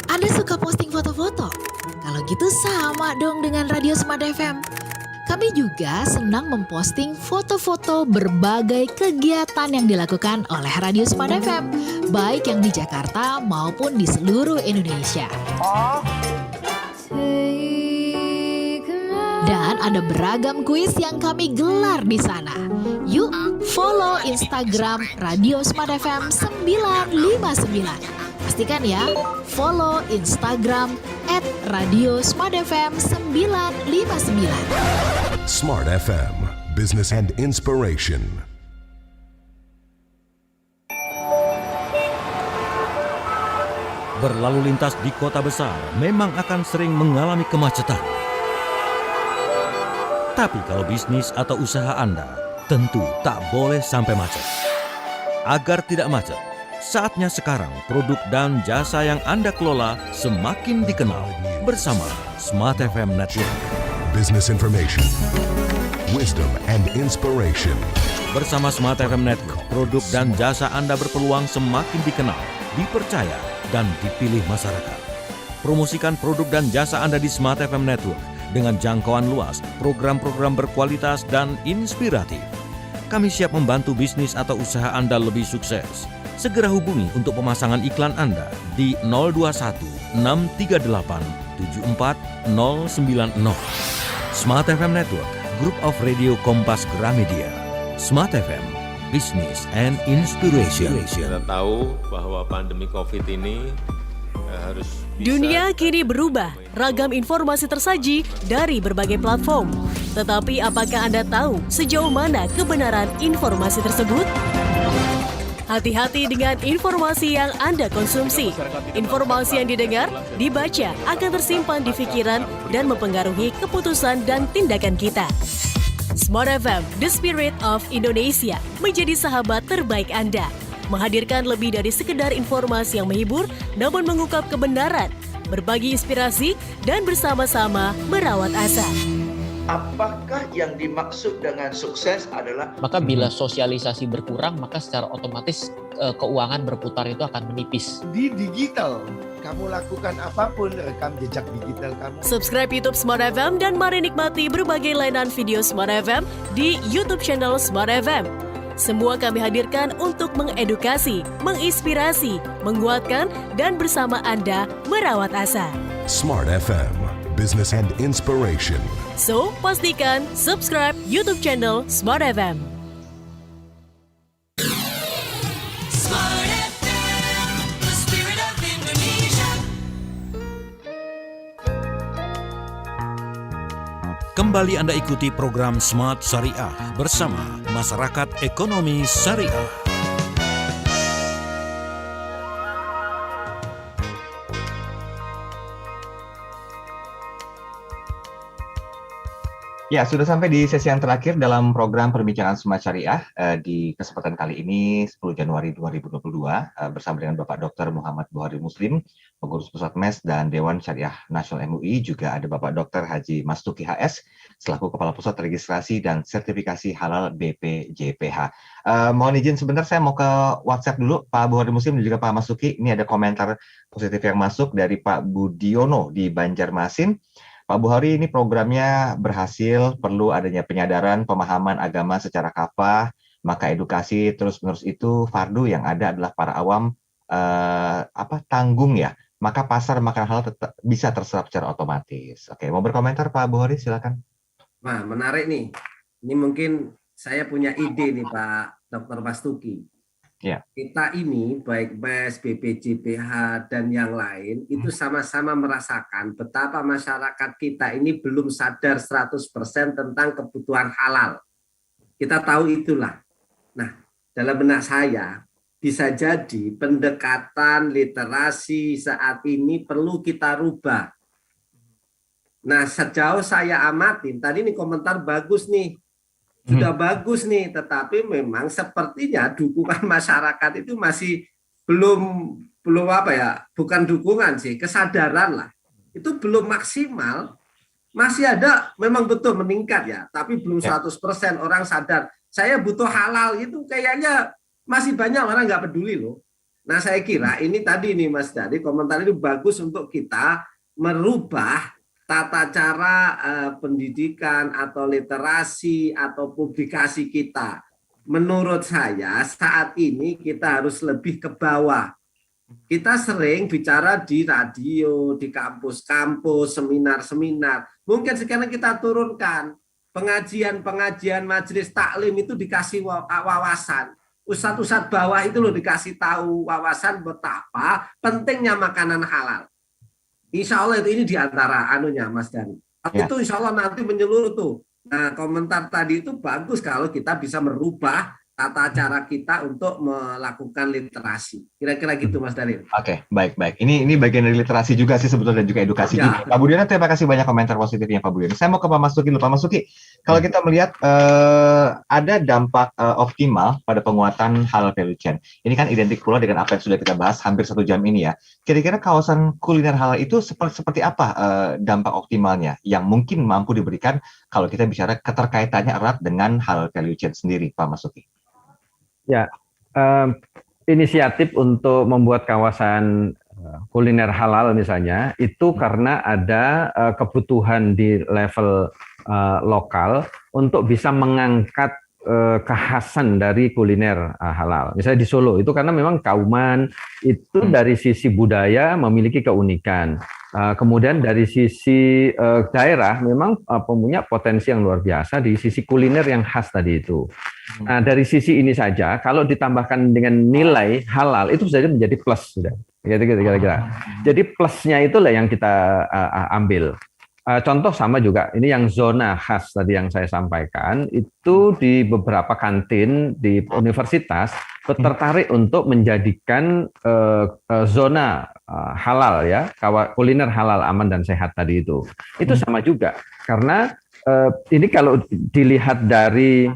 Anda suka posting foto-foto? Kalau gitu sama dong dengan Radio Smart FM. Kami juga senang memposting foto-foto berbagai kegiatan yang dilakukan oleh Radio Smart FM, baik yang di Jakarta maupun di seluruh Indonesia. Dan ada beragam kuis yang kami gelar di sana. Yuk, follow Instagram Radio Smart FM 959. Pastikan ya, follow Instagram @radiosmartfm 959. Smart FM, Business and Inspiration. Berlalu lintas di kota besar memang akan sering mengalami kemacetan. Tapi kalau bisnis atau usaha Anda tentu tak boleh sampai macet. Agar tidak macet, saatnya sekarang produk dan jasa yang Anda kelola semakin dikenal bersama Smart FM Network. Business information, wisdom, and inspiration. Bersama Smart FM Network, produk dan jasa Anda berpeluang semakin dikenal, dipercaya, dan dipilih masyarakat. Promosikan produk dan jasa Anda di Smart FM Network dengan jangkauan luas, program-program berkualitas dan inspiratif. Kami siap membantu bisnis atau usaha Anda lebih sukses. Segera hubungi untuk pemasangan iklan Anda di 021 638 74090. Smart FM Network, Group of Radio Kompas Gramedia. Smart FM, Business and Inspiration. Kita tahu bahwa pandemi COVID ini harus bisa. Dunia kini berubah, ragam informasi tersaji dari berbagai platform. Tetapi apakah Anda tahu sejauh mana kebenaran informasi tersebut? Hati-hati dengan informasi yang Anda konsumsi. Informasi yang didengar, dibaca akan tersimpan di pikiran dan mempengaruhi keputusan dan tindakan kita. Smart FM, The Spirit of Indonesia, menjadi sahabat terbaik Anda. Menghadirkan lebih dari sekedar informasi yang menghibur, namun mengungkap kebenaran, berbagi inspirasi, dan bersama-sama merawat asa. Apakah yang dimaksud dengan sukses adalah? Maka bila sosialisasi berkurang, maka secara otomatis keuangan berputar itu akan menipis. Di digital, kamu lakukan apapun, rekam jejak digital kamu. Subscribe YouTube Smart FM dan mari nikmati berbagai layanan video Smart FM di YouTube channel Smart FM. Semua kami hadirkan untuk mengedukasi, menginspirasi, menguatkan, dan bersama Anda merawat asa. Smart FM, Business and Inspiration. So, pastikan subscribe YouTube channel Smart FM. Smart FM, the spirit of Indonesia. Kembali Anda ikuti program Smart Syariah bersama Masyarakat Ekonomi Syariah. Ya, sudah sampai di sesi yang terakhir dalam program Perbincangan Smart Syariah di kesempatan kali ini 10 Januari 2022 bersama dengan Bapak Dr. Muhammad Buhari Muslim, Pengurus Pusat MES dan Dewan Syariah Nasional MUI, juga ada Bapak Dr. Haji Mastuki HS selaku Kepala Pusat Registrasi dan Sertifikasi Halal BPJPH. Mohon izin sebentar, saya mau ke WhatsApp dulu Pak Buhari Muslim dan juga Pak Mastuki. Ini ada komentar positif yang masuk dari Pak Budiono di Banjarmasin. Pak Buhari, ini programnya berhasil, perlu adanya penyadaran, pemahaman agama secara kafah, maka edukasi terus-menerus itu fardu, yang ada adalah para awam tanggung ya, maka pasar makanan halal tetap bisa terserap secara otomatis. Oke, mau berkomentar Pak Buhari, silakan. Nah, menarik nih. Ini mungkin saya punya ide nih Pak Dr. Mastuki. Ya. Kita ini baik MES, BPJPH dan yang lain itu sama-sama merasakan betapa masyarakat kita ini belum sadar 100% tentang kebutuhan halal. Kita tahu itulah. Nah, dalam benak saya bisa jadi pendekatan literasi saat ini perlu kita rubah. Nah, sejauh saya amatin, tadi ini komentar bagus nih. Sudah bagus nih, tetapi memang sepertinya dukungan masyarakat itu masih belum bukan dukungan sih, kesadaran lah. Itu belum maksimal, masih ada memang betul meningkat ya, tapi belum 100% orang sadar. Saya butuh halal itu kayaknya masih banyak orang nggak peduli loh. Nah, saya kira ini tadi nih Mas Dari, komentar itu bagus untuk kita merubah tata cara pendidikan atau literasi atau publikasi kita. Menurut saya saat ini kita harus lebih ke bawah. Kita sering bicara di radio, di kampus-kampus, seminar-seminar. Mungkin sekarang kita turunkan pengajian-pengajian majelis taklim itu dikasih wawasan. Ustadz-ustadz bawah itu loh dikasih tahu wawasan betapa pentingnya makanan halal. Insya Allah ini diantara anunya Mas Dhani. Ya. Itu insya Allah nanti menyeluruh tuh. Nah, komentar tadi itu bagus kalau kita bisa merubah tata cara kita untuk melakukan literasi. Kira-kira gitu Mas Darin. Oke, baik. Ini bagian dari literasi juga sih sebetulnya dan juga edukasi Ya. juga. Pak Budiana, terima kasih banyak komentar positifnya Pak Budiana. Saya mau ke Pak Masuki dulu. Pak Masuki, kalau kita melihat ada dampak optimal pada penguatan halal value chain. Ini kan identik pula dengan apa yang sudah kita bahas hampir 1 jam ini ya. Kira-kira kawasan kuliner halal itu seperti apa dampak optimalnya yang mungkin mampu diberikan kalau kita bicara keterkaitannya erat dengan halal value chain sendiri, Pak Masuki? Ya, inisiatif untuk membuat kawasan kuliner halal misalnya itu karena ada kebutuhan di level lokal untuk bisa mengangkat kekhasan dari kuliner halal. Misalnya di Solo itu karena memang Kauman itu dari sisi budaya memiliki keunikan. Kemudian dari sisi daerah memang punya potensi yang luar biasa di sisi kuliner yang khas tadi itu. Nah, dari sisi ini saja kalau ditambahkan dengan nilai halal itu saja menjadi plus sudah. Kira-kira. Jadi plusnya itulah yang kita ambil. Contoh sama juga, ini yang zona khas tadi yang saya sampaikan, itu di beberapa kantin di universitas tertarik untuk menjadikan zona halal ya, kuliner halal aman dan sehat tadi itu. Itu sama juga, karena ini kalau dilihat dari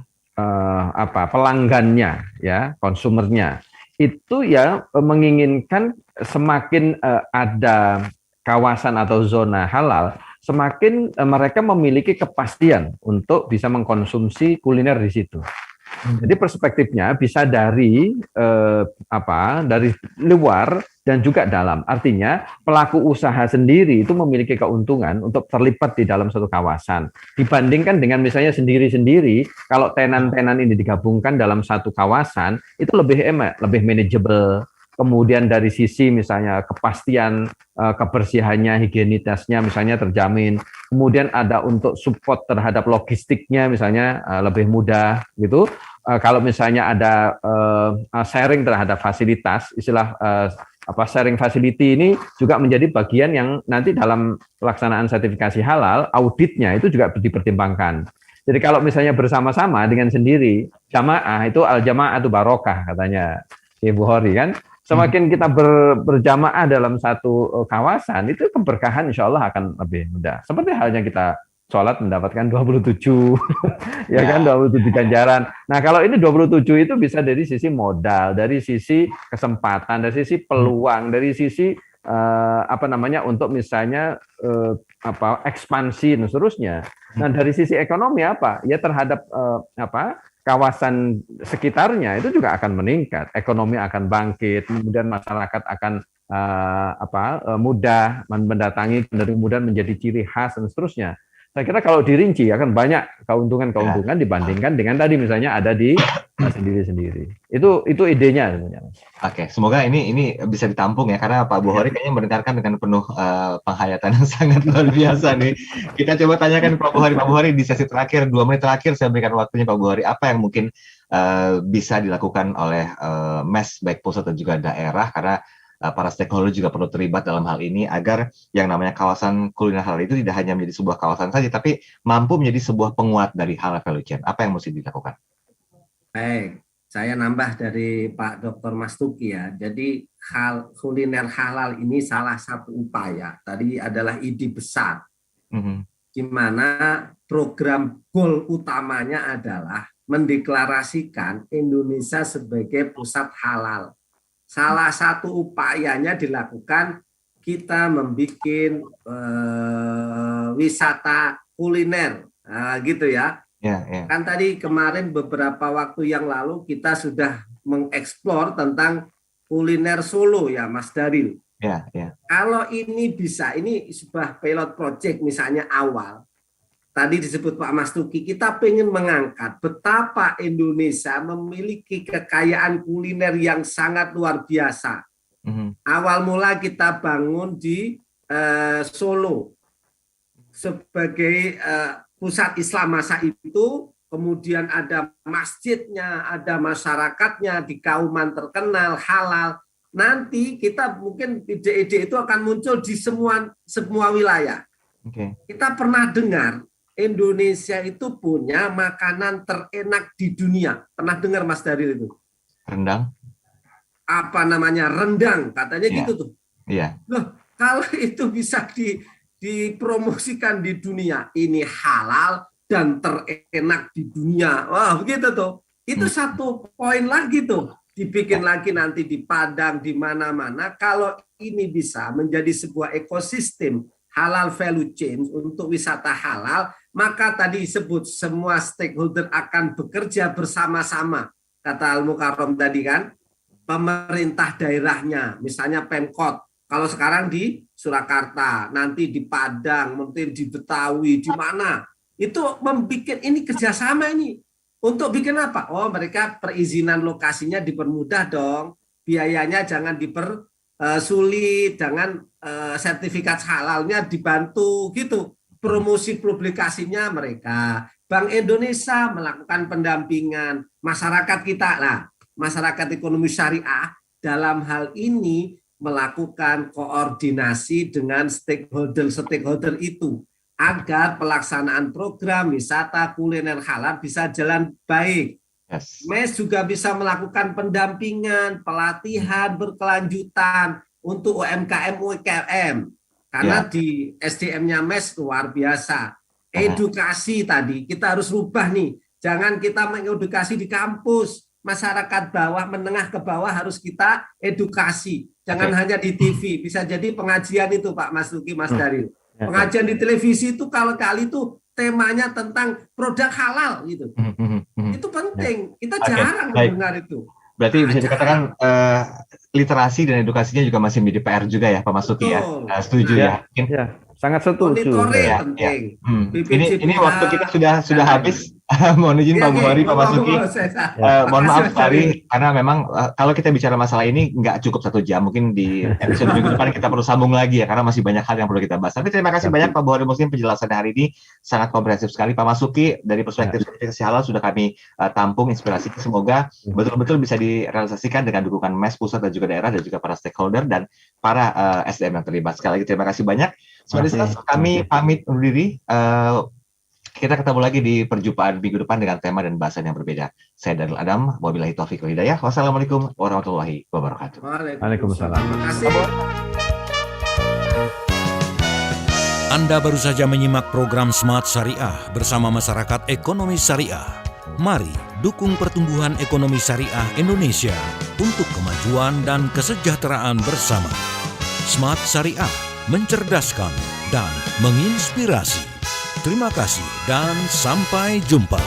pelanggannya ya, konsumernya, itu ya menginginkan semakin ada kawasan atau zona halal, semakin mereka memiliki kepastian untuk bisa mengkonsumsi kuliner di situ. Jadi perspektifnya bisa dari dari luar dan juga dalam. Artinya pelaku usaha sendiri itu memiliki keuntungan untuk terlibat di dalam suatu kawasan. Dibandingkan dengan misalnya sendiri-sendiri, kalau tenan-tenan ini digabungkan dalam satu kawasan, itu lebih lebih manageable. Kemudian dari sisi misalnya kepastian kebersihannya, higienitasnya misalnya terjamin. Kemudian ada untuk support terhadap logistiknya misalnya lebih mudah gitu. Kalau misalnya ada sharing terhadap fasilitas, istilah sharing facility ini juga menjadi bagian yang nanti dalam pelaksanaan sertifikasi halal, auditnya itu juga dipertimbangkan. Jadi kalau misalnya bersama-sama dengan sendiri, jamaah itu al-jamaah itu barokah katanya Ibu Hori kan. Semakin kita berjamaah dalam satu kawasan, itu keberkahan insya Allah akan lebih mudah. Seperti halnya kita sholat mendapatkan 27, ya kan, 27 ganjaran. Nah kalau ini 27 itu bisa dari sisi modal, dari sisi kesempatan, dari sisi peluang, dari sisi untuk misalnya ekspansi dan seterusnya. Nah dari sisi ekonomi apa? Ya terhadap kawasan sekitarnya itu juga akan meningkat, ekonomi akan bangkit, kemudian masyarakat akan mudah mendatangi, kemudian menjadi ciri khas dan seterusnya. Saya kira kalau dirinci akan banyak keuntungan-keuntungan dibandingkan dengan tadi misalnya ada di sendiri-sendiri. Itu idenya sebenarnya. Oke, semoga ini bisa ditampung ya, karena Pak Buhori kayaknya mendengarkan dengan penuh penghayatan yang sangat luar biasa nih. Kita coba tanyakan Pak Buhori. Pak Buhori di sesi terakhir, 2 menit terakhir saya berikan waktunya Pak Buhori. Apa yang mungkin bisa dilakukan oleh MES baik pusat dan juga daerah, karena para stakeholder juga perlu terlibat dalam hal ini agar yang namanya kawasan kuliner halal itu tidak hanya menjadi sebuah kawasan saja, tapi mampu menjadi sebuah penguat dari halal value chain. Apa yang mesti dilakukan? Baik, saya nambah dari Pak Dr. Mastuki ya. Jadi kuliner halal ini salah satu upaya. Tadi adalah ide besar, di mana program goal utamanya adalah mendeklarasikan Indonesia sebagai pusat halal. Salah satu upayanya dilakukan kita membuat wisata kuliner, gitu ya. Kan tadi kemarin beberapa waktu yang lalu kita sudah mengeksplor tentang kuliner Solo ya, Mas Daril. Kalau ini bisa, ini sebuah pilot project misalnya awal. Tadi disebut Pak Mas Tuki, kita pengen mengangkat betapa Indonesia memiliki kekayaan kuliner yang sangat luar biasa. Awal mula kita bangun di Solo sebagai pusat Islam masa itu, kemudian ada masjidnya, ada masyarakatnya, di Kauman terkenal halal. Nanti kita mungkin ide-ide itu akan muncul di semua wilayah. Kita pernah dengar Indonesia itu punya makanan terenak di dunia. Pernah dengar Mas Daril itu? Rendang. Apa namanya? Rendang, katanya gitu tuh. Iya. Loh, kalau itu bisa dipromosikan di dunia, ini halal dan terenak di dunia. Wah, begitu tuh. Itu satu poin lagi tuh. Dibikin lagi nanti di Padang, di mana-mana. Kalau ini bisa menjadi sebuah ekosistem halal value chain untuk wisata halal, maka tadi disebut semua stakeholder akan bekerja bersama-sama. Kata Al-Mukarram tadi kan, pemerintah daerahnya, misalnya Pemkot, kalau sekarang di Surakarta, nanti di Padang, mungkin di Betawi, di mana, itu membuat ini kerjasama ini. Untuk bikin apa? Oh, mereka perizinan lokasinya dipermudah dong, biayanya jangan dipersulit, jangan sertifikat halalnya dibantu gitu. Promosi publikasinya mereka. Bank Indonesia melakukan pendampingan, masyarakat kita lah, masyarakat ekonomi syariah dalam hal ini melakukan koordinasi dengan stakeholder itu agar pelaksanaan program wisata kuliner halal bisa jalan baik. MES juga bisa melakukan pendampingan, pelatihan berkelanjutan untuk UMKM karena di SDM-nya MES luar biasa. Edukasi tadi kita harus rubah nih, jangan kita mengedukasi di kampus. Masyarakat bawah, menengah ke bawah harus kita edukasi. Jangan hanya di TV, bisa jadi pengajian itu Pak Mas Luki, Mas Daril. Pengajian di televisi itu kalau kali itu temanya tentang produk halal gitu. Itu penting. Kita jarang mendengar itu. Berarti bisa dikatakan literasi dan edukasinya juga masih menjadi PR juga ya Pak Mas Luki ya. Setuju ya. Sangat setuju. Monitoring penting. Ini waktu kita sudah habis. Mohon izin Pak Bukhari, Pak Masuki. Mohon maaf sekali karena memang kalau kita bicara masalah ini nggak cukup 1 jam. Mungkin di episode minggu depan kita perlu sambung lagi ya karena masih banyak hal yang perlu kita bahas. Tapi terima kasih banyak Pak Bukhari Muslim, penjelasan hari ini sangat komprehensif sekali. Pak Masuki dari perspektif sertifikasi halal sudah kami tampung inspirasi. Semoga betul-betul bisa direalisasikan dengan dukungan MES pusat dan juga daerah dan juga para stakeholder dan para SDM yang terlibat. Sekali lagi terima kasih banyak. Sebenarnya kami pamit undur diri. Kita ketemu lagi di perjumpaan minggu depan dengan tema dan bahasan yang berbeda. Saya Daril Adam, wabillahi taufiq wal hidayah. Wassalamualaikum warahmatullahi wabarakatuh. Waalaikumsalam. Anda baru saja menyimak program Smart Syariah bersama Masyarakat Ekonomi Syariah. Mari dukung pertumbuhan ekonomi syariah Indonesia untuk kemajuan dan kesejahteraan bersama. Smart Syariah, mencerdaskan dan menginspirasi. Terima kasih dan sampai jumpa.